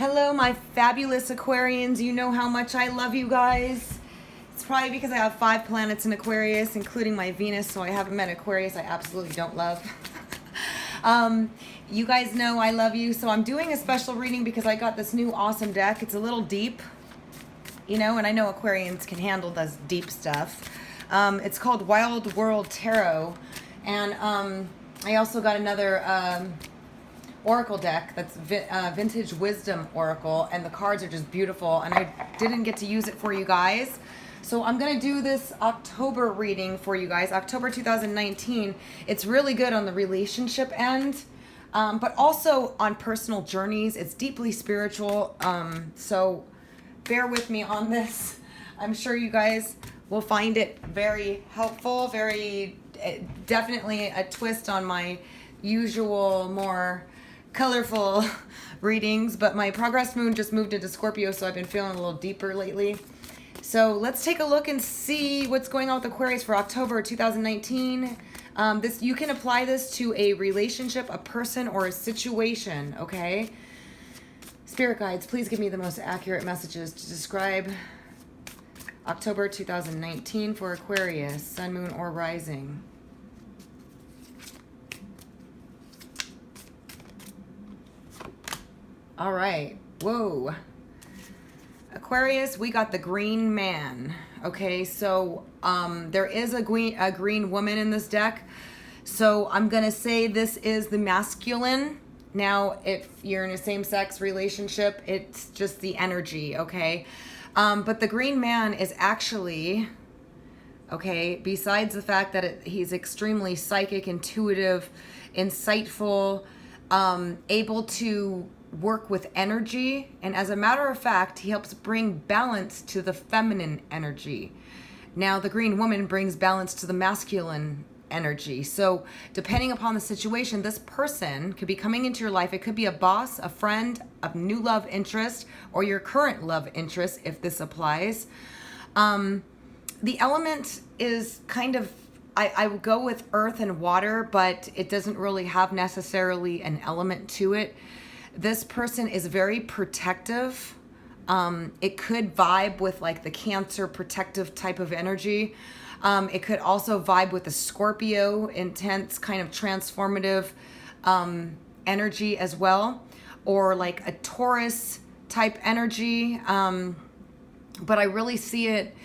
Hello, my fabulous Aquarians. You know how much I love you guys. It's probably because I have 5 planets in Aquarius, including my Venus, so I haven't met Aquarius I absolutely don't love. You guys know I love you, so I'm doing a special reading because I got this new awesome deck. It's a little deep, you know, and I know Aquarians can handle this deep stuff. It's called Wild World Tarot, and I also got another Oracle deck that's Vintage Wisdom Oracle, and the cards are just beautiful, and I didn't get to use it for you guys. So I'm going to do this October reading for you guys, October 2019. It's really good on the relationship end, but also on personal journeys. It's deeply spiritual, so bear with me on this. I'm sure you guys will find it very helpful, definitely a twist on my usual more colorful readings, but my progress moon just moved into Scorpio, so I've been feeling a little deeper lately. So let's take a look and see what's going on with Aquarius for October 2019. You can apply this to a relationship, a person, or a situation, okay? Spirit guides, please give me the most accurate messages to describe October 2019 for Aquarius, sun, moon, or rising. All right. Whoa. Aquarius, we got the green man. Okay, so there is a green woman in this deck. So I'm going to say this is the masculine. Now, if you're in a same-sex relationship, it's just the energy, okay? But the green man is actually, okay, besides the fact that he's extremely psychic, intuitive, insightful, able to work with energy, and as a matter of fact, he helps bring balance to the feminine energy. Now, the green woman brings balance to the masculine energy. So depending upon the situation, this person could be coming into your life. It could be a boss, a friend, a new love interest, or your current love interest, if this applies. The element is kind of, I would go with earth and water, but it doesn't really have necessarily an element to it. This person is very protective. It could vibe with like the Cancer protective type of energy. It could also vibe with the Scorpio, intense kind of transformative energy as well, or like a Taurus type energy. But I really see it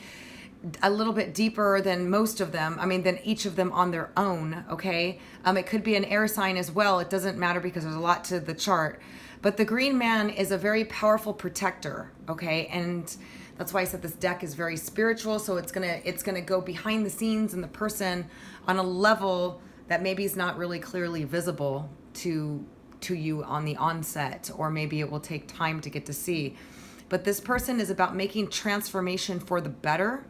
a little bit deeper than most of them. I mean, than each of them on their own, okay? It could be an air sign as well. It doesn't matter because there's a lot to the chart. But the green man is a very powerful protector, okay? And that's why I said this deck is very spiritual. So it's gonna go behind the scenes in the person on a level that maybe is not really clearly visible to you on the onset, or maybe it will take time to get to see. But this person is about making transformation for the better.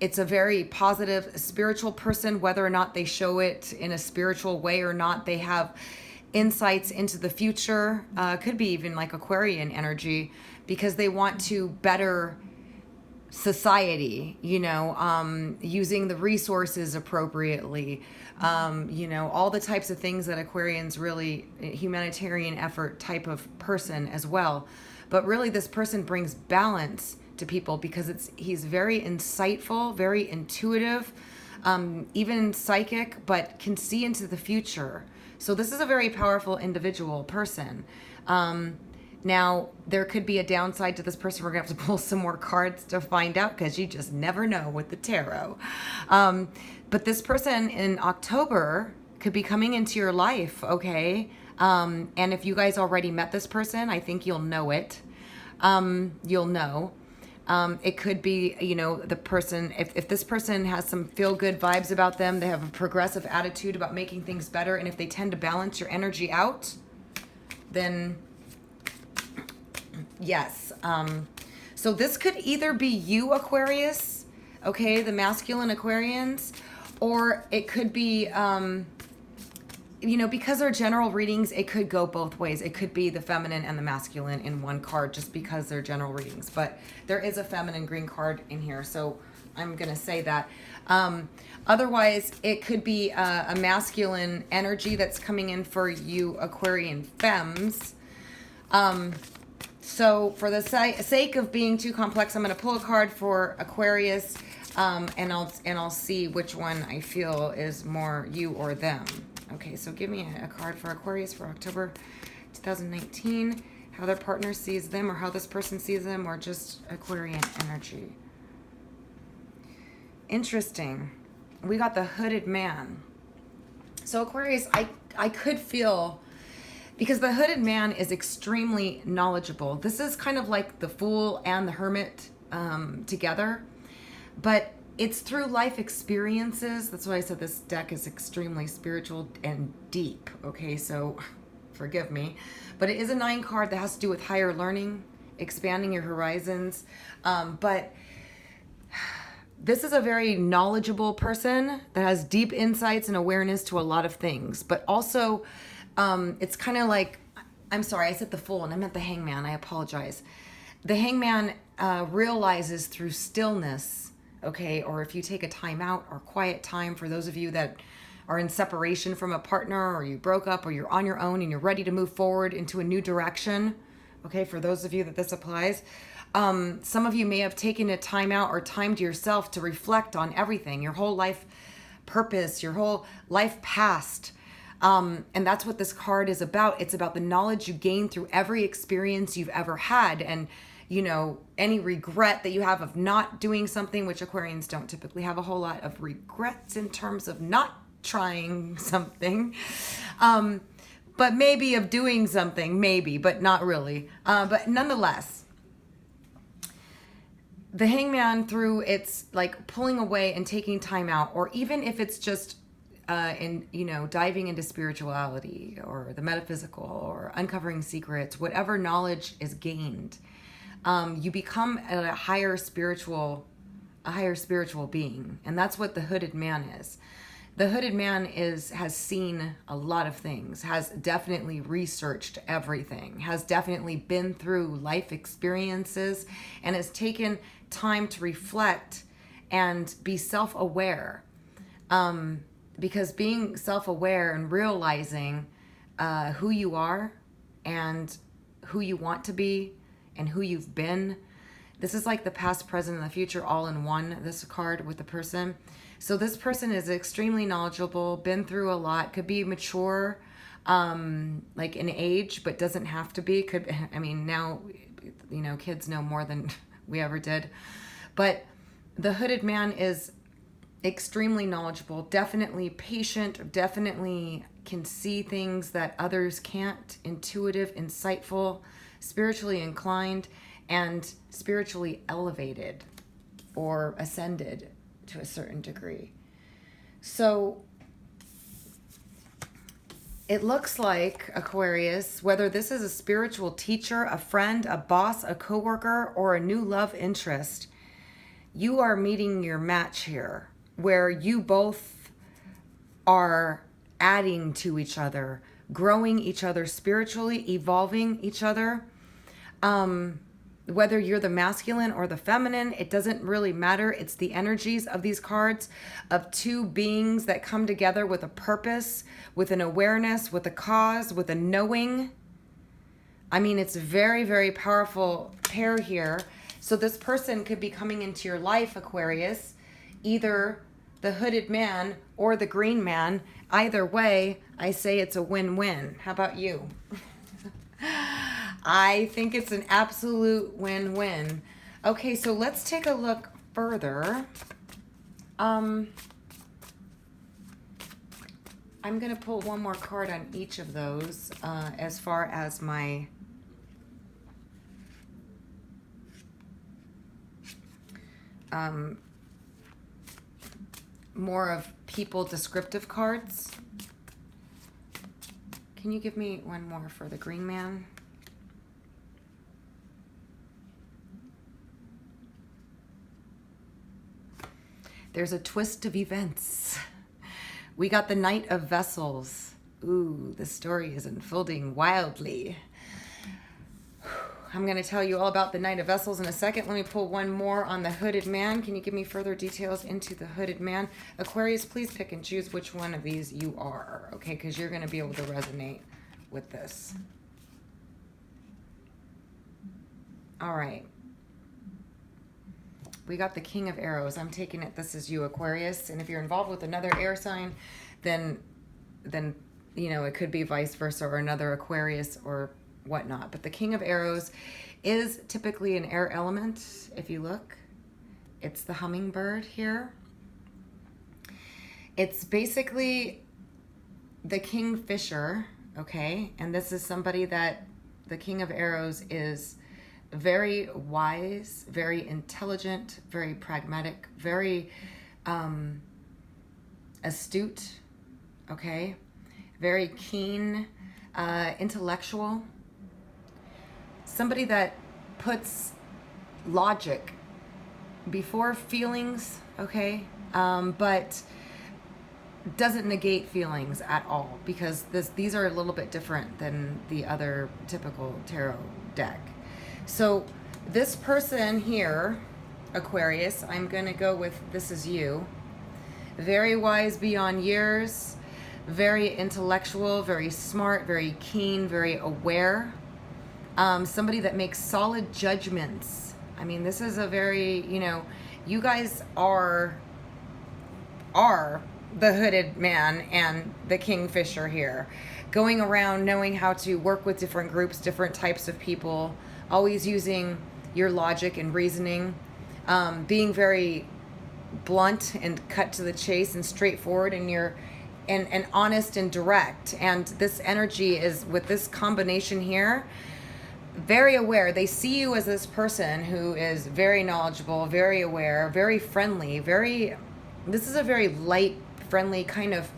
It's a very positive spiritual person, whether or not they show it in a spiritual way or not. They have insights into the future, could be even like Aquarian energy, because they want to better society, you know, using the resources appropriately, you know, all the types of things that Aquarians really, humanitarian effort type of person as well. But really this person brings balance to people because he's very insightful, very intuitive, even psychic, but can see into the future. So this is a very powerful individual person. Now, there could be a downside to this person. We're going to have to pull some more cards to find out, because you just never know with the tarot. But this person in October could be coming into your life, okay? And if you guys already met this person, I think you'll know it. You'll know. It could be, you know, the person, if this person has some feel-good vibes about them, they have a progressive attitude about making things better, and if they tend to balance your energy out, then yes. So this could either be you, Aquarius, okay, the masculine Aquarians, or it could be, you know, because they're general readings, it could go both ways. It could be the feminine and the masculine in one card just because they're general readings. But there is a feminine green card in here, so I'm going to say that. Otherwise, it could be a masculine energy that's coming in for you Aquarian femmes. So for the sake of being too complex, I'm going to pull a card for Aquarius, and I'll see which one I feel is more you or them. Okay, so give me a card for Aquarius for October 2019. How their partner sees them, or how this person sees them, or just Aquarian energy. Interesting. We got the hooded man. So Aquarius, I could feel, because the hooded man is extremely knowledgeable. This is kind of like the Fool and the Hermit together, but it's through life experiences. That's why I said this deck is extremely spiritual and deep. Okay, so forgive me, but it is a 9 card that has to do with higher learning, expanding your horizons. But this is a very knowledgeable person that has deep insights and awareness to a lot of things, but also it's kind of like, I'm sorry, I said the Fool and I meant the Hangman. I apologize. The Hangman realizes through stillness, okay, or if you take a time out or quiet time, for those of you that are in separation from a partner, or you broke up, or you're on your own and you're ready to move forward into a new direction, okay, for those of you that this applies, some of you may have taken a time out or time to yourself to reflect on everything, your whole life purpose, your whole life past. And that's what this card is about. It's about the knowledge you gain through every experience you've ever had. And, you know, any regret that you have of not doing something, which Aquarians don't typically have a whole lot of regrets in terms of not trying something. But maybe of doing something, maybe, but not really. But nonetheless, the Hangman, through its like pulling away and taking time out, or even if it's just diving into spirituality or the metaphysical or uncovering secrets, whatever knowledge is gained, you become a higher spiritual being. And that's what the hooded man is. The hooded man has seen a lot of things, has definitely researched everything, has definitely been through life experiences, and has taken time to reflect and be self-aware. Because being self-aware and realizing who you are and who you want to be and who you've been, this is like the past, present, and the future all in one, this card with the person. So this person is extremely knowledgeable, been through a lot, could be mature, like in age, but doesn't have to be. Now, kids know more than we ever did. But the hooded man is extremely knowledgeable, definitely patient, definitely can see things that others can't, intuitive, insightful, spiritually inclined, and spiritually elevated or ascended to a certain degree. So it looks like, Aquarius, whether this is a spiritual teacher, a friend, a boss, a coworker, or a new love interest, you are meeting your match here, where you both are adding to each other, growing each other spiritually, evolving each other. Whether you're the masculine or the feminine, it doesn't really matter. It's the energies of these cards of two beings that come together with a purpose, with an awareness, with a cause, with a knowing. I mean, it's a very, very powerful pair here. So this person could be coming into your life, Aquarius, either the hooded man or the green man. Either way, I say it's a win-win. How about you? I think it's an absolute win-win. Okay, so let's take a look further. I'm going to pull one more card on each of those as far as my more of people descriptive cards. Can you give me one more for the green man? There's a twist of events. We got the Knight of Vessels. Ooh, the story is unfolding wildly. I'm going to tell you all about the Knight of Vessels in a second. Let me pull one more on the hooded man. Can you give me further details into the hooded man? Aquarius, please pick and choose which one of these you are, okay? Because you're going to be able to resonate with this. All right. We got the King of Arrows. I'm taking it this is you, Aquarius. And if you're involved with another air sign, then you know, it could be vice versa or another Aquarius or whatnot. But the King of Arrows is typically an air element. If you look, it's the hummingbird here. It's basically the kingfisher, okay? And this is somebody that the King of Arrows is very wise, very intelligent, very pragmatic, very astute, okay? Very keen, intellectual. Somebody that puts logic before feelings, okay? But doesn't negate feelings at all, because these are a little bit different than the other typical tarot deck. So this person here, Aquarius, I'm going to go with this is you. Very wise beyond years, very intellectual, very smart, very keen, very aware. Somebody that makes solid judgments. I mean, this is a very, you know, you guys are the hooded man and the kingfisher here. Going around knowing how to work with different groups, different types of people, always using your logic and reasoning, being very blunt and cut to the chase and straightforward, and honest and direct. And this energy is, with this combination here, very aware. They see you as this person who is very knowledgeable, very aware, very friendly, this is a very light, friendly kind of,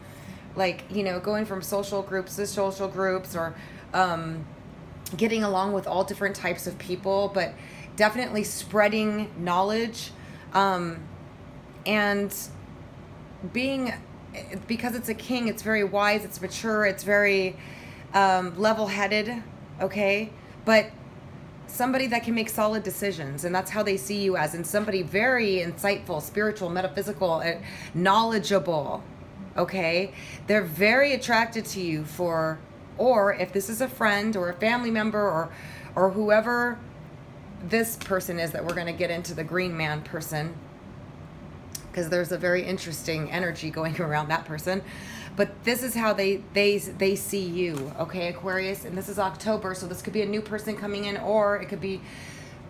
like, you know, going from social groups to social groups, or getting along with all different types of people, but definitely spreading knowledge, and being, because it's a king, it's very wise, it's mature, it's very level-headed, okay? But somebody that can make solid decisions, and that's how they see you as, and somebody very insightful, spiritual, metaphysical, knowledgeable, okay? They're very attracted to you for, or if this is a friend or a family member or whoever this person is that we're going to get into, the green man person, because there's a very interesting energy going around that person. But this is how they see you, okay, Aquarius? And this is October, so this could be a new person coming in, or it could be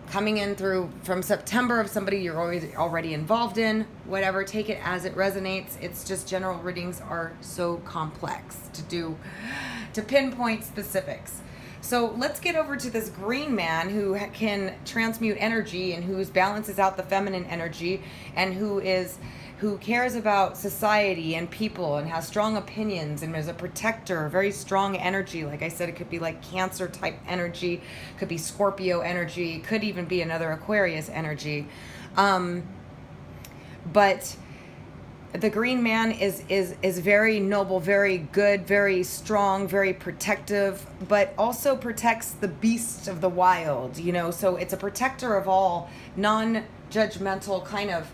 coming in from September of somebody you're already involved in. Whatever, take it as it resonates. It's just general readings are so complex to pinpoint specifics. So let's get over to this green man who can transmute energy and who balances out the feminine energy, and who cares about society and people and has strong opinions and is a protector, very strong energy. Like I said, it could be like Cancer type energy, could be Scorpio energy, could even be another Aquarius energy. But the green man is very noble, very good, very strong, very protective, but also protects the beasts of the wild, you know. So it's a protector of all, non-judgmental kind of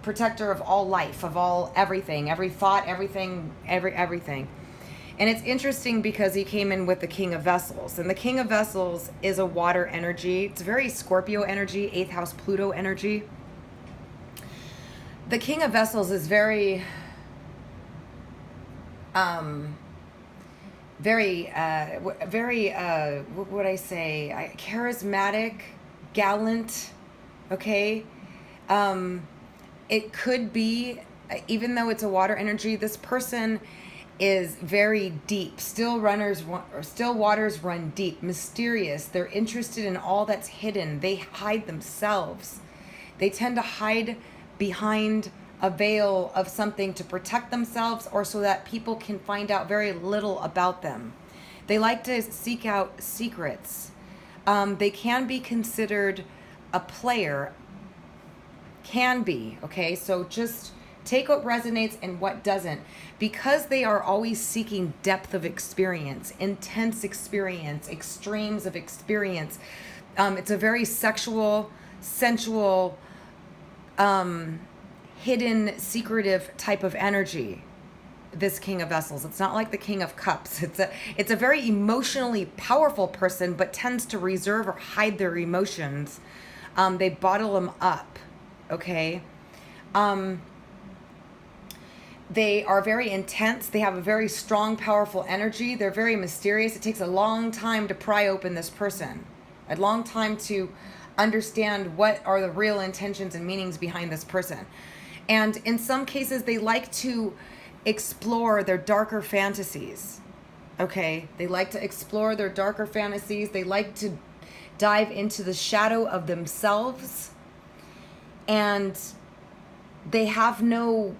protector of all life, of all everything, every thought, everything. And it's interesting because he came in with the King of Vessels, and the King of Vessels is a water energy. It's very Scorpio energy, 8th house Pluto energy. The King of Vessels is very what would I say? Charismatic, gallant, okay? It could be, even though it's a water energy, this person is very deep. Still waters run deep, mysterious. They're interested in all that's hidden. They hide themselves. They tend to hide behind a veil of something to protect themselves, or so that people can find out very little about them. They like to seek out secrets. They can be considered a player. Can be, okay? So just take what resonates and what doesn't, because they are always seeking depth of experience, intense experience, extremes of experience. It's a very sexual, sensual, hidden, secretive type of energy. this King of Vessels. It's not like the King of Cups. It's a very emotionally powerful person, but tends to reserve or hide their emotions. They bottle them up, okay? They are very intense. They have a very strong, powerful energy. They're very mysterious. It takes a long time to pry open this person. A long time to understand what are the real intentions and meanings behind this person. And in some cases, they like to explore their darker fantasies. Okay? They like to explore their darker fantasies. They like to dive into the shadow of themselves. And they have no...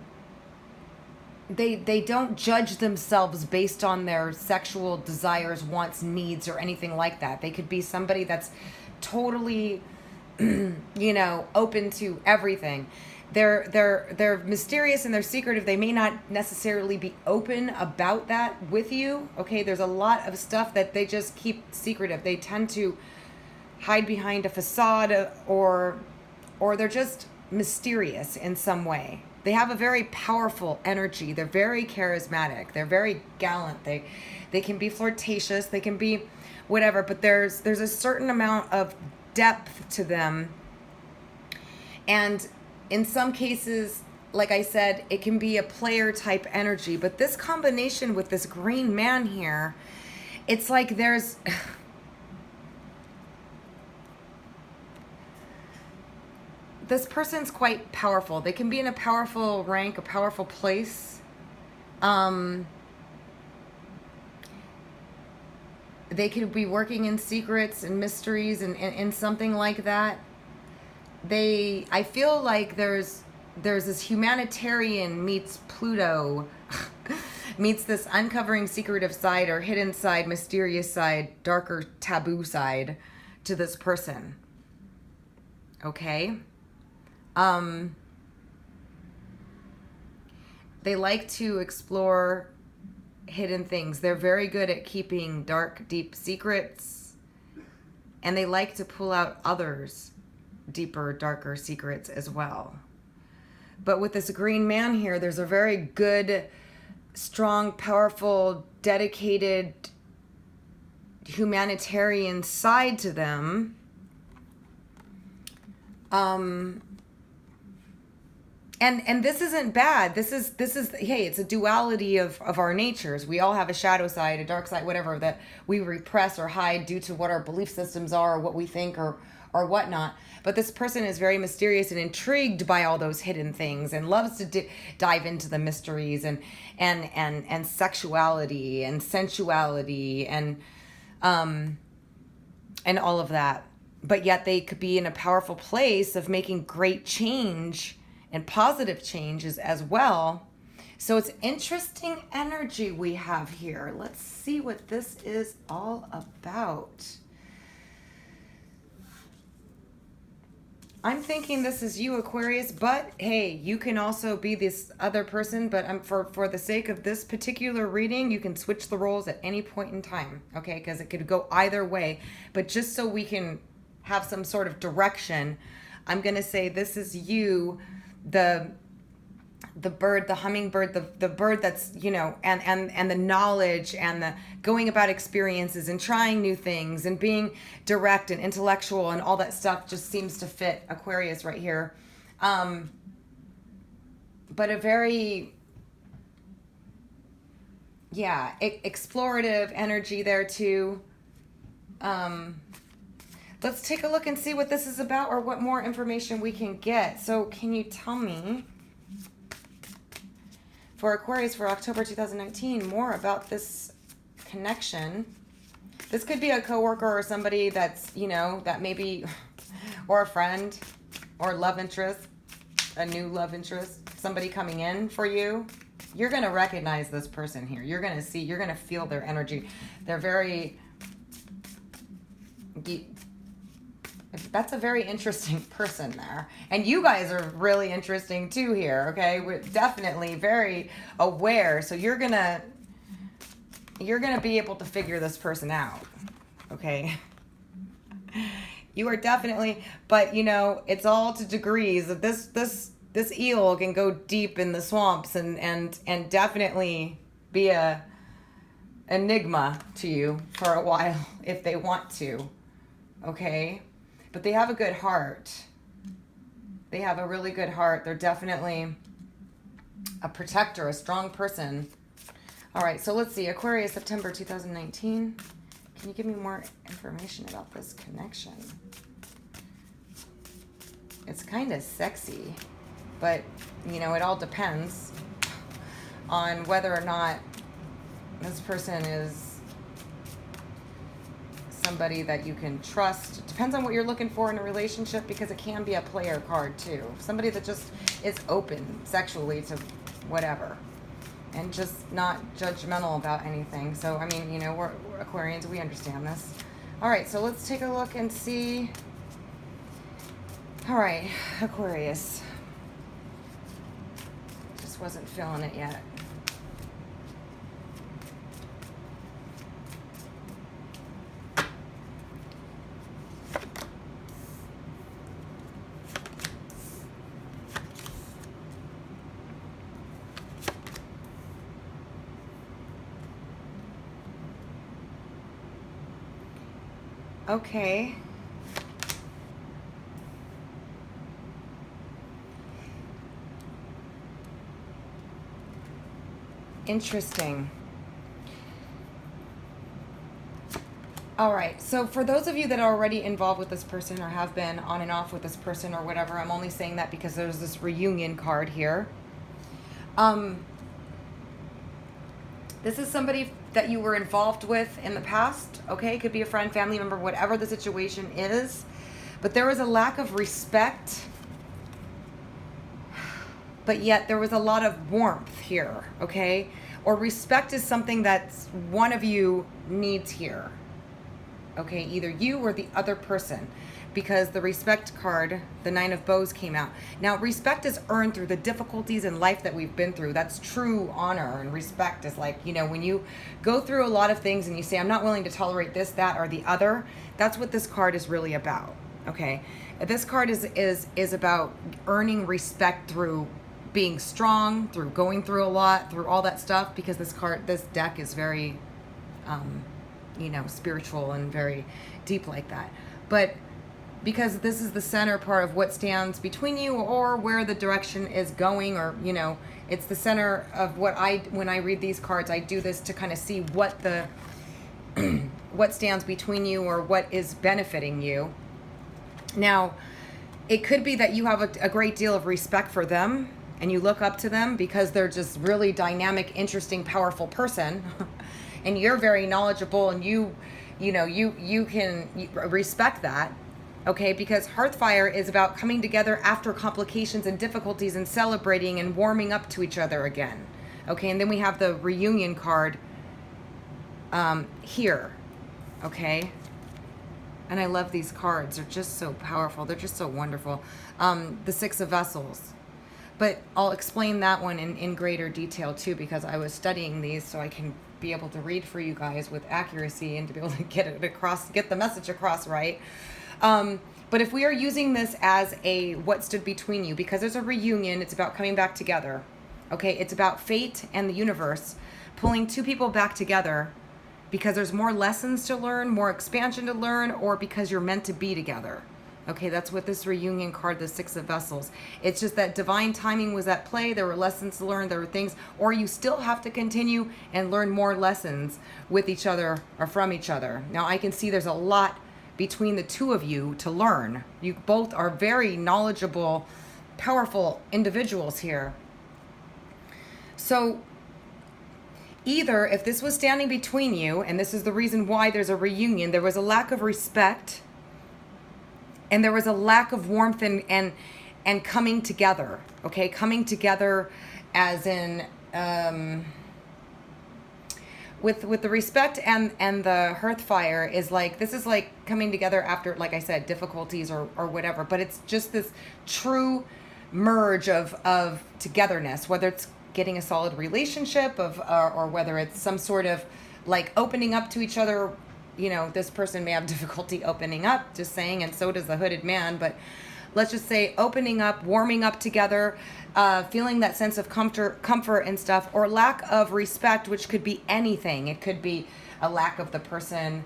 They don't judge themselves based on their sexual desires, wants, needs, or anything like that. They could be somebody that's totally, open to everything. They're mysterious and they're secretive. They may not necessarily be open about that with you. Okay, there's a lot of stuff that they just keep secretive. They tend to hide behind a facade, or they're just mysterious in some way. They have a very powerful energy. They're very charismatic. They're very gallant. They can be flirtatious. They can be whatever, but there's a certain amount of depth to them. And in some cases, like I said, it can be a player type energy. But this combination with this green man here, it's like there's... this person's quite powerful. They can be in a powerful rank, a powerful place. They could be working in secrets and mysteries and something like that. I feel like there's this humanitarian meets Pluto, meets this uncovering secretive side or hidden side, mysterious side, darker taboo side to this person. Okay? They like to explore hidden things. They're very good at keeping dark, deep secrets. And they like to pull out others' deeper, darker secrets as well. But with this green man here, there's a very good, strong, powerful, dedicated humanitarian side to them. And this isn't bad. This is hey, it's a duality of our natures. We all have a shadow side, a dark side, whatever, that we repress or hide due to what our belief systems are or what we think or whatnot. But this person is very mysterious and intrigued by all those hidden things and loves to dive into the mysteries and sexuality and sensuality and all of that. But yet they could be in a powerful place of making great change and positive changes as well. So it's interesting energy we have here. Let's see what this is all about. I'm thinking this is you, Aquarius, but hey, you can also be this other person, but for the sake of this particular reading, you can switch the roles at any point in time, okay? Because it could go either way. But just so we can have some sort of direction, I'm going to say this is you, the bird, the hummingbird, the bird that's, and the knowledge and the going about experiences and trying new things and being direct and intellectual and all that stuff just seems to fit Aquarius right here. But a very, explorative energy there too. Let's take a look and see what this is about or what more information we can get. So can you tell me, for Aquarius for October 2019, more about this connection? This could be a coworker or somebody that's, that maybe, or a friend or love interest, a new love interest, somebody coming in for you. You're going to recognize this person here. You're going to feel their energy. They're very... That's a very interesting person there. And you guys are really interesting too here, okay? We're definitely very aware. So you're gonna be able to figure this person out, okay? You are definitely, but it's all to degrees. This this eel can go deep in the swamps and definitely be a enigma to you for a while if they want to. Okay? But they have a good heart. They have a really good heart. They're definitely a protector, a strong person. All right, so let's see. Aquarius, September 2019. Can you give me more information about this connection? It's kind of sexy, but, you know, it all depends on whether or not this person is somebody that you can trust. It depends on what you're looking for in a relationship, because it can be a player card too. Somebody that just is open sexually to whatever and just not judgmental about anything. So, I mean, you know, we're Aquarians, we understand this. All right, so let's take a look and see. All right, Aquarius. Just wasn't feeling it yet. Okay. Interesting. All right. So for those of you that are already involved with this person or have been on and off with this person or whatever, I'm only saying that because there's this reunion card here. This is somebody that you were involved with in the past, okay? Could be a friend, family member, whatever the situation is. But there was a lack of respect, but yet there was a lot of warmth here, okay? Or respect is something that one of you needs here, okay? Either you or the other person, because the respect card, the Nine of Bows, came out. Now, respect is earned through the difficulties in life that we've been through. That's true honor, and respect is like, you know, when you go through a lot of things and you say, I'm not willing to tolerate this, that, or the other, that's what this card is really about, okay? This card is about earning respect through being strong, through going through a lot, through all that stuff, because this deck is very, you know, spiritual and very deep like that. But because this is the center part of what stands between you or where the direction is going, or, you know, it's the center of what when I read these cards, I do this to kind of see what the, what stands between you or what is benefiting you. Now, it could be that you have a great deal of respect for them and you look up to them because they're just really dynamic, interesting, powerful person. And you're very knowledgeable and you can respect that. Okay, because Hearthfire is about coming together after complications and difficulties and celebrating and warming up to each other again. Okay, and then we have the reunion card here. Okay, and I love these cards. They're just so powerful. They're just so wonderful. The Six of Vessels. But I'll explain that one in greater detail too, because I was studying these so I can be able to read for you guys with accuracy and to be able to get it across, get the message across right. But if we are using this as a what stood between you, because there's a reunion, it's about coming back together. Okay, it's about fate and the universe pulling two people back together because there's more lessons to learn, more expansion to learn, or because you're meant to be together. Okay, that's what this reunion card, the Six of Vessels. It's just that divine timing was at play. There were lessons to learn. There were things, or you still have to continue and learn more lessons with each other or from each other. Now, I can see there's a lot between the two of you to learn. You both are very knowledgeable, powerful individuals here. So either if this was standing between you, and this is the reason why there's a reunion, there was a lack of respect and there was a lack of warmth and coming together. Okay, coming together as in with the respect and the Hearthfire is like, this is like coming together after, like I said, difficulties or whatever, but it's just this true merge of togetherness, whether it's getting a solid relationship or whether it's some sort of like opening up to each other. You know, this person may have difficulty opening up, just saying, and so does the hooded man, but let's just say opening up, warming up together, feeling that sense of comfort and stuff, or lack of respect, which could be anything. It could be a lack of the person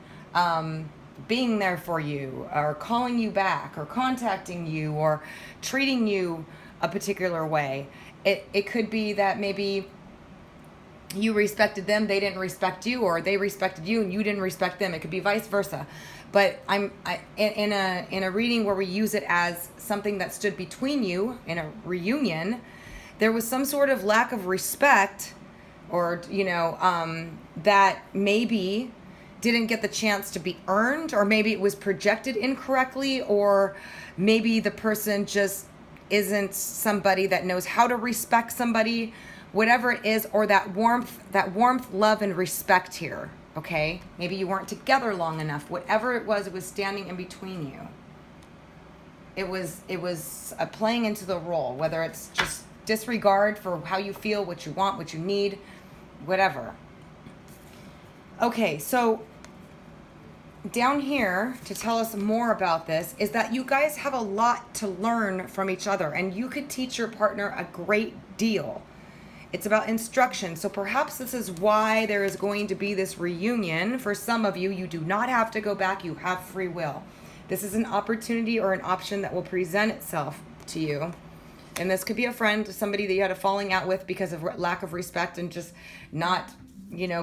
being there for you, or calling you back, or contacting you, or treating you a particular way. It could be that maybe you respected them, they didn't respect you, or they respected you and you didn't respect them. It could be vice versa. But in a reading where we use it as something that stood between you in a reunion, there was some sort of lack of respect, or that maybe didn't get the chance to be earned, or maybe it was projected incorrectly, or maybe the person just isn't somebody that knows how to respect somebody, whatever it is, or that warmth, love, and respect here. Okay, maybe you weren't together long enough. Whatever it was standing in between you. It was playing into the role, whether it's just disregard for how you feel, what you want, what you need, whatever. Okay, so down here to tell us more about this is that you guys have a lot to learn from each other, and you could teach your partner a great deal. It's about instruction. So perhaps this is why there is going to be this reunion. For some of you, you do not have to go back. You have free will. This is an opportunity or an option that will present itself to you. And this could be a friend, somebody that you had a falling out with because of lack of respect and just not,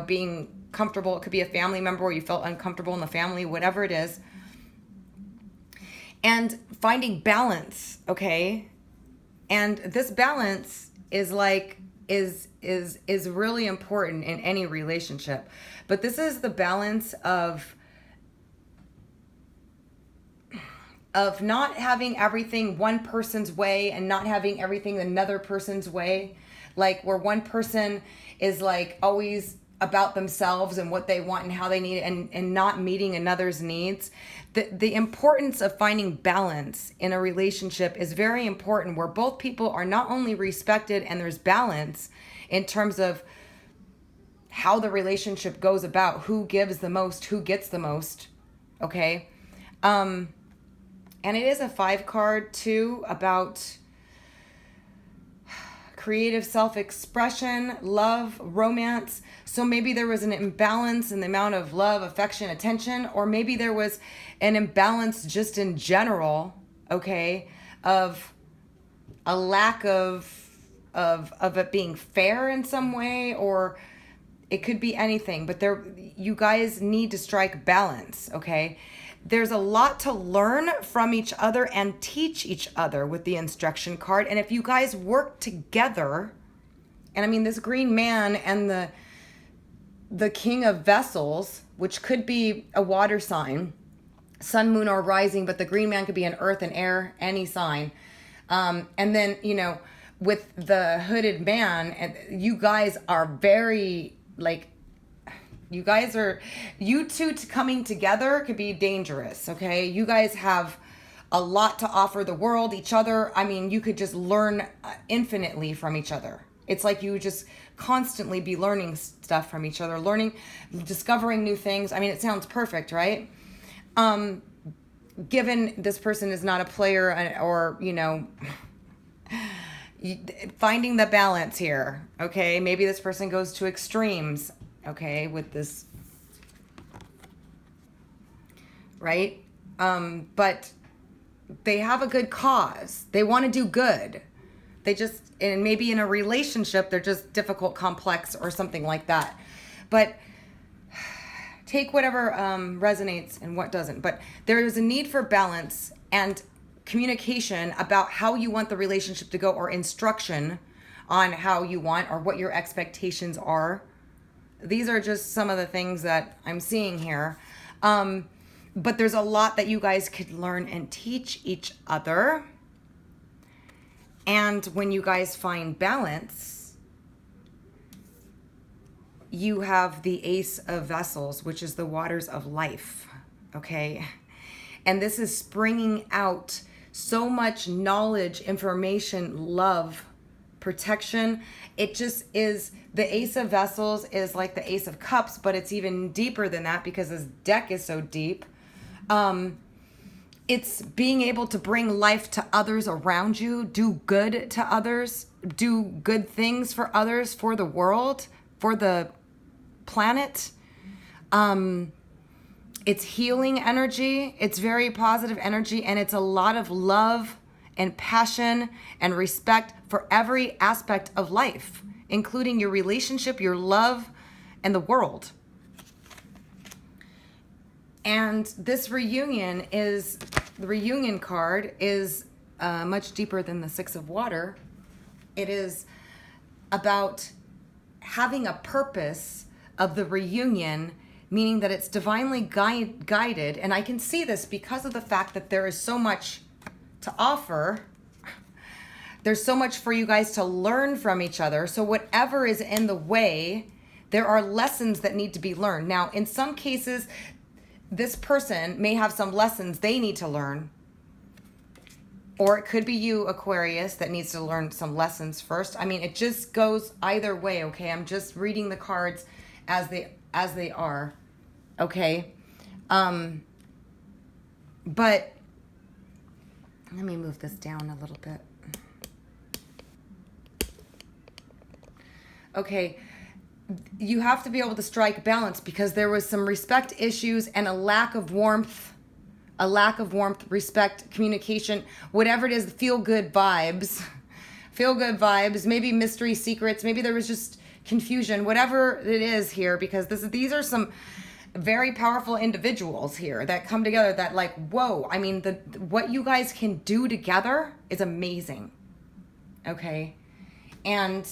being comfortable. It could be a family member where you felt uncomfortable in the family, whatever it is. And finding balance, okay? And this balance is really important in any relationship. But this is the balance of not having everything one person's way and not having everything another person's way. Like where one person is like always about themselves and what they want and how they need it, and not meeting another's needs. The importance of finding balance in a relationship is very important, where both people are not only respected and there's balance in terms of how the relationship goes about, who gives the most, who gets the most, okay? And it is a 5 card too, about creative self-expression, love, romance. So maybe there was an imbalance in the amount of love, affection, attention, or maybe there was an imbalance just in general, okay, of a lack of it being fair in some way, or it could be anything. But you guys need to strike balance, okay? There's a lot to learn from each other and teach each other with the instruction card. And if you guys work together, and I mean this green man and the king of vessels, which could be a water sign, sun, moon, or rising, but the green man could be an earth and air, any sign. And then, with the hooded man, you guys are very, you two coming together could be dangerous, okay? You guys have a lot to offer the world, each other. I mean, you could just learn infinitely from each other. It's like you would just constantly be learning stuff from each other, discovering new things. I mean, it sounds perfect, right? Given this person is not a player, or, finding the balance here, okay? Maybe this person goes to extremes, okay, with this, right? But they have a good cause. They want to do good. And maybe in a relationship, they're just difficult, complex, or something like that. But take whatever resonates and what doesn't. But there is a need for balance and communication about how you want the relationship to go, or instruction on how you want, or what your expectations are. These are just some of the things that I'm seeing here. But there's a lot that you guys could learn and teach each other. And when you guys find balance, you have the Ace of Vessels, which is the waters of life, okay? And this is springing out so much knowledge, information, love, protection. It just is, the Ace of Vessels is like the Ace of Cups, but it's even deeper than that because this deck is so deep. It's being able to bring life to others around you, do good to others, do good things for others, for the world, for the planet. It's healing energy. It's very positive energy, and it's a lot of love and passion and respect for every aspect of life, including your relationship, your love, and the world. And this reunion is, the reunion card is much deeper than the Six of Water. It is about having a purpose of the reunion, meaning that it's divinely guided. And I can see this because of the fact that there is so much to offer. There's so much for you guys to learn from each other. So whatever is in the way, there are lessons that need to be learned. Now, in some cases, this person may have some lessons they need to learn. Or it could be you, Aquarius, that needs to learn some lessons first. I mean, it just goes either way, okay? I'm just reading the cards as they are, okay? But let me move this down a little bit. Okay, you have to be able to strike balance because there was some respect issues and a lack of warmth, respect, communication, whatever it is, feel good vibes, maybe mystery secrets, maybe there was just confusion, whatever it is here, because these are some very powerful individuals here that come together that like, whoa, I mean, what you guys can do together is amazing. Okay. And,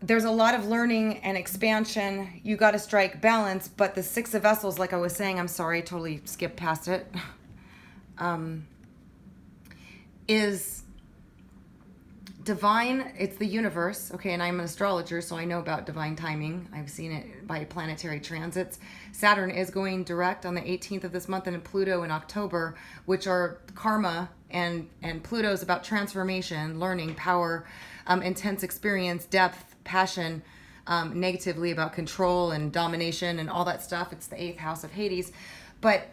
there's a lot of learning and expansion. You got to strike balance, but the Six of Vessels, like I was saying, I'm sorry, I totally skipped past it, is divine. It's the universe. Okay. And I'm an astrologer, so I know about divine timing. I've seen it by planetary transits. Saturn is going direct on the 18th of this month, and Pluto in October, which are karma, and Pluto's about transformation, learning, power, intense experience, depth, passion, negatively about control and domination and all that stuff. It's the 8th house of Hades. But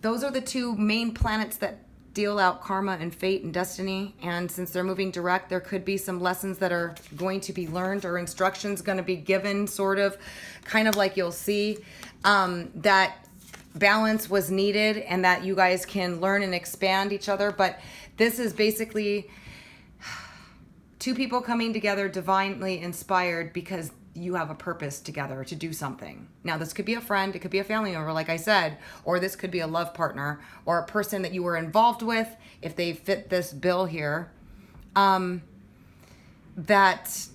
those are the two main planets that deal out karma and fate and destiny. And since they're moving direct, there could be some lessons that are going to be learned or instructions going to be given, sort of, kind of like you'll see that balance was needed and that you guys can learn and expand each other. But this is basically two people coming together divinely inspired because you have a purpose together to do something. Now, this could be a friend, it could be a family member, like I said, or this could be a love partner or a person that you were involved with, if they fit this bill here, that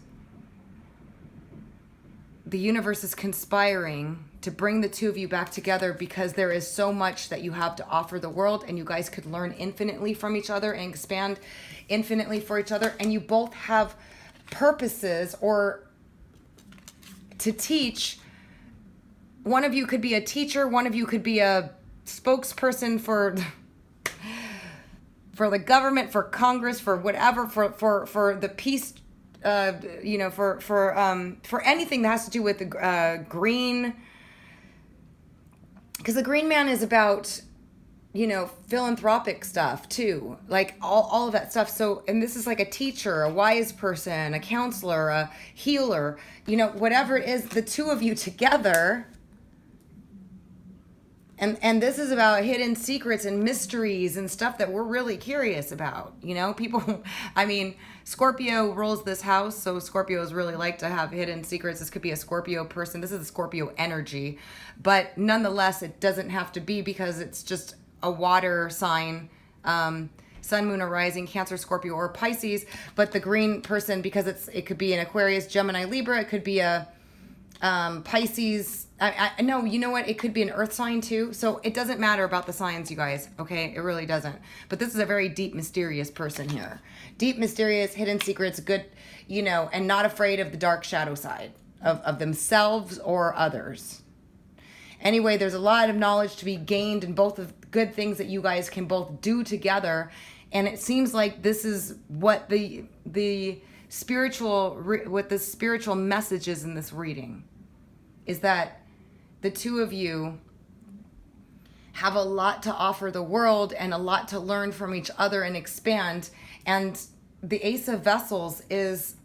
the universe is conspiring to bring the two of you back together because there is so much that you have to offer the world, and you guys could learn infinitely from each other and expand infinitely for each other, and you both have purposes or to teach. One of you could be a teacher, one of you could be a spokesperson for the government, for Congress, for whatever, for the peace, for anything that has to do with the green, because the Green Man is about, philanthropic stuff too, like all of that stuff. So, and this is like a teacher, a wise person, a counselor, a healer, whatever it is, the two of you together. And this is about hidden secrets and mysteries and stuff that we're really curious about. People, Scorpio rules this house, so Scorpios really like to have hidden secrets. This could be a Scorpio person. This is a Scorpio energy. But nonetheless, it doesn't have to be, because it's just a water sign, sun, moon, or rising, Cancer, Scorpio, or Pisces. But the green person, because it could be an Aquarius, Gemini, Libra. It could be a Pisces. No, you know what? It could be an earth sign too. So it doesn't matter about the signs, you guys. Okay, it really doesn't. But this is a very deep, mysterious person here. Deep, mysterious, hidden secrets, good, and not afraid of the dark shadow side of themselves or others. Anyway, there's a lot of knowledge to be gained in both of good things that you guys can both do together. And it seems like this is what the spiritual message is in this reading, is that the two of you have a lot to offer the world and a lot to learn from each other and expand. And the Ace of Vessels is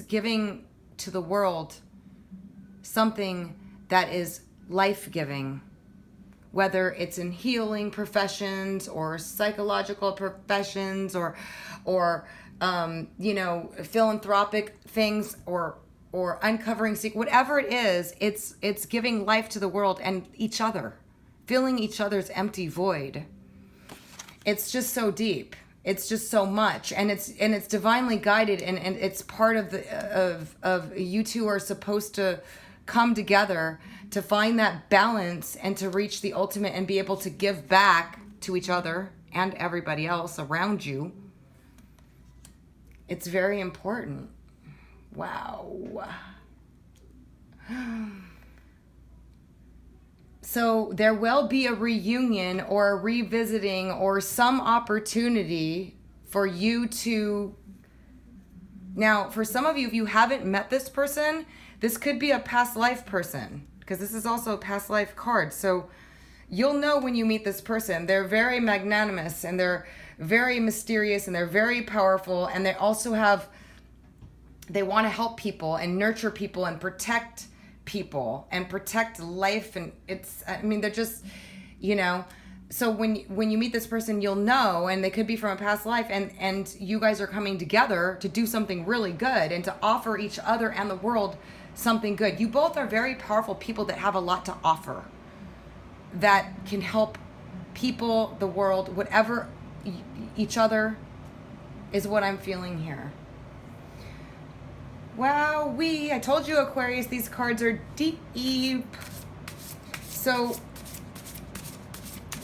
giving to the world something that is life-giving, whether it's in healing professions or psychological professions or you know, philanthropic things or uncovering secret, whatever it is, it's giving life to the world and each other, filling each other's empty void. It's just so deep. It's just so much, and it's divinely guided, and it's part of of you two are supposed to come together to find that balance and to reach the ultimate and be able to give back to each other and everybody else around you. It's very important. Wow. So there will be a reunion or a revisiting or some opportunity for you to... Now, for some of you, if you haven't met this person, this could be a past life person, because this is also a past life card. So you'll know when you meet this person. They're very magnanimous, and they're very mysterious, and they're very powerful, and they also have... They want to help people and nurture people and protect people and protect life, and it's, I mean, they're just, you know, so when you meet this person, you'll know, and they could be from a past life, and you guys are coming together to do something really good and to offer each other and the world something good. You both are very powerful people that have a lot to offer, that can help people, the world, whatever, each other, is what I'm feeling here. Wow, I told you, Aquarius, these cards are deep. So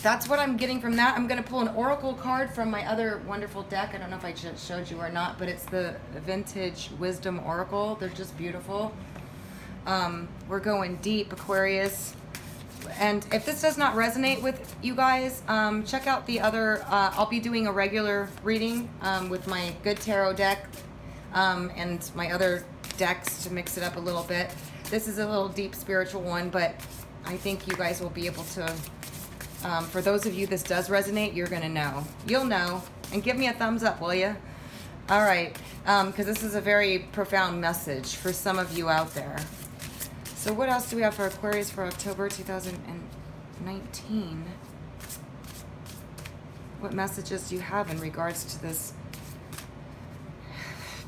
that's what I'm getting from that. I'm going to pull an oracle card from my other wonderful deck. I don't know if I just showed you or not, but it's the Vintage Wisdom Oracle. They're just beautiful. We're going deep, Aquarius. And if this does not resonate with you guys, check out the other, I'll be doing a regular reading with my good tarot deck. And my other decks to mix it up a little bit. This is a little deep spiritual one, but I think you guys will be able to, for those of you this does resonate, you're going to know. You'll know. And give me a thumbs up, will you? All right. Because this is a very profound message for some of you out there. So what else do we have for Aquarius for October 2019? What messages do you have in regards to this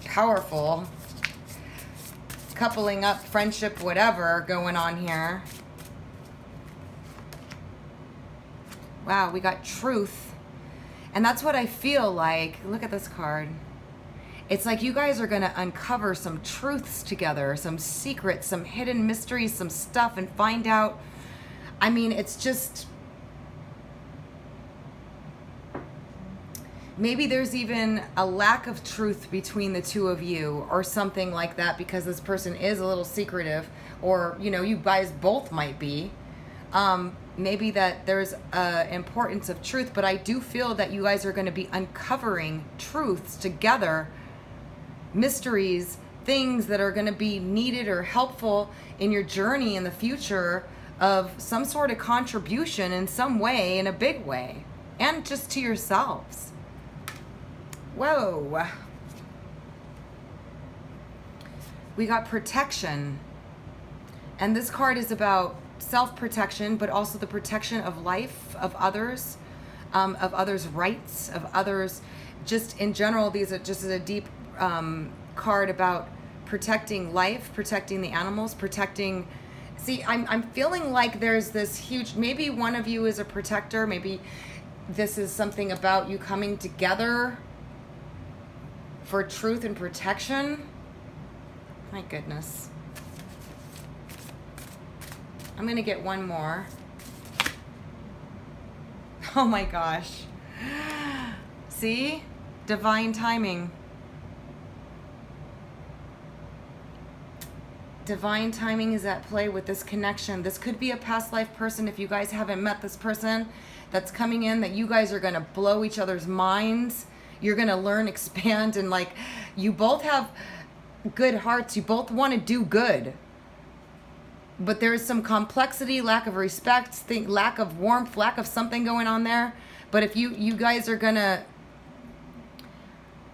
powerful coupling up, friendship, whatever going on here? Wow, we got truth. And that's what I feel like. Look at this card. It's like you guys are going to uncover some truths together, some secrets, some hidden mysteries, some stuff, and find out. I mean, it's just... Maybe there's even a lack of truth between the two of you or something like that, because this person is a little secretive, or, you know, you guys both might be. Maybe that there's importance of truth, but I do feel that you guys are going to be uncovering truths together, mysteries, things that are going to be needed or helpful in your journey in the future, of some sort of contribution in some way, in a big way, and just to yourselves. Whoa. We got protection. And this card is about self-protection, but also the protection of life, of others' rights, of others. Just in general, these are just a deep card about protecting life, protecting the animals, protecting... See, I'm feeling like there's this huge... Maybe one of you is a protector. Maybe this is something about you coming together for truth and protection. My goodness. I'm going to get one more. Oh my gosh. See? Divine timing. Divine timing is at play with this connection. This could be a past life person if you guys haven't met this person that's coming in, that you guys are going to blow each other's minds. You're going to learn, expand, and like, you both have good hearts. You both want to do good. but there's some complexity, lack of respect, lack of warmth, lack of something going on there. But if you guys are gonna,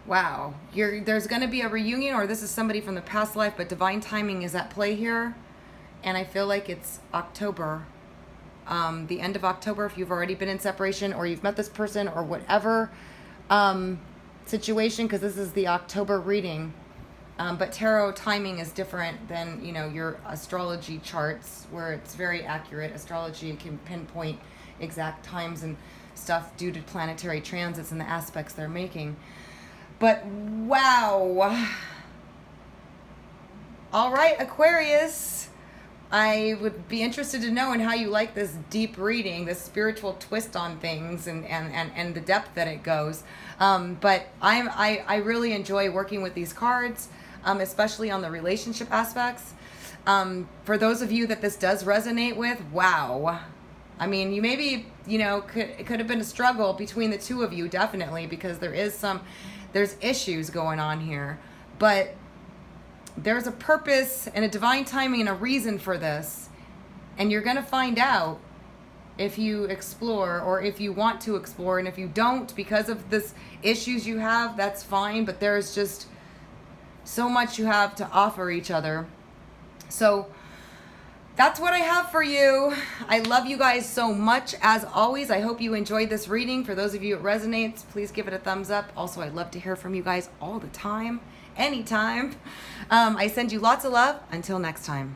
wow, there's gonna be a reunion, or this is somebody from the past life, but divine timing is at play here. And I feel like it's October, the end of October, if you've already been in separation or you've met this person or whatever situation, because this is the October reading. But tarot timing is different than, you know, your astrology charts, where it's very accurate. Astrology can pinpoint exact times and stuff due to planetary transits and the aspects they're making. But wow. All right, Aquarius. I would be interested to know in how you like this deep reading, this spiritual twist on things, and the depth that it goes. But I really enjoy working with these cards, especially on the relationship aspects. For those of you that this does resonate with, wow. I mean, you maybe, you know, it could have been a struggle between the two of you, definitely, because there's issues going on here. But there's a purpose and a divine timing and a reason for this. And you're going to find out if you explore, or if you want to explore. And if you don't, because of this issues you have, that's fine. But there's just so much you have to offer each other. So that's what I have for you. I love you guys so much. As always, I hope you enjoyed this reading. For those of you it resonates, please give it a thumbs up. Also, I love to hear from you guys all the time, anytime. I send you lots of love. Until next time.